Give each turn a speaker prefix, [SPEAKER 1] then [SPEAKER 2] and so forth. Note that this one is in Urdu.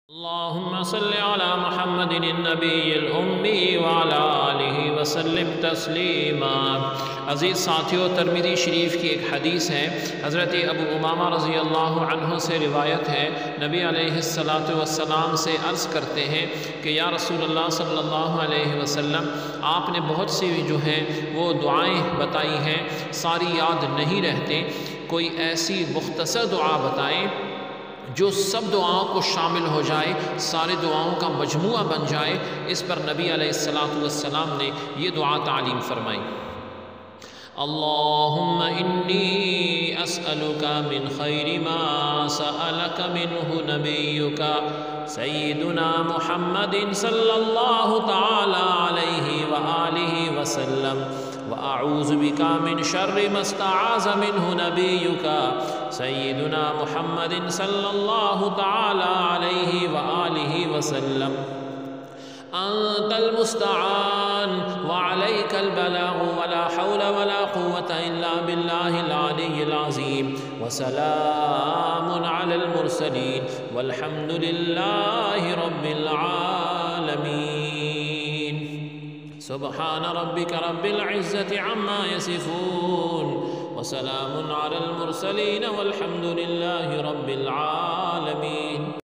[SPEAKER 1] اللهم صل على محمد النبی الأمی وعلى آلہ وسلم تسلیما۔ عزیز ساتھیو، ترمذی شریف کی ایک حدیث ہے، حضرت ابو امامہ رضی اللہ عنہ سے روایت ہے، نبی علیہ السلام سے عرض کرتے ہیں کہ یا رسول اللہ صلی اللہ علیہ وسلم، آپ نے بہت سی جو ہیں وہ دعائیں بتائی ہیں، ساری یاد نہیں رہتے، کوئی ایسی مختصر دعا بتائیں جو سب دعاؤں کو شامل ہو جائے، سارے دعاؤں کا مجموعہ بن جائے۔ اس پر نبی علیہ السلام نے یہ دعا تعلیم فرمائی: اللہم انی اسألک من خیر ما سألک منہ نبیک سیدنا محمد صلی اللہ تعالی علیہ وآلہ وسلم، وأعوذ بك من شر ما استعاذ منه نبيك سيدنا محمد صلى الله تعالى عليه وآله وسلم، أنت المستعان وعليك البلاغ ولا حول ولا قوة إلا بالله العلي العظيم، وسلام على المرسلين والحمد لله رب العالمين۔ سبحان ربك رب العزة عما يصفون وسلام على المرسلين والحمد لله رب العالمين۔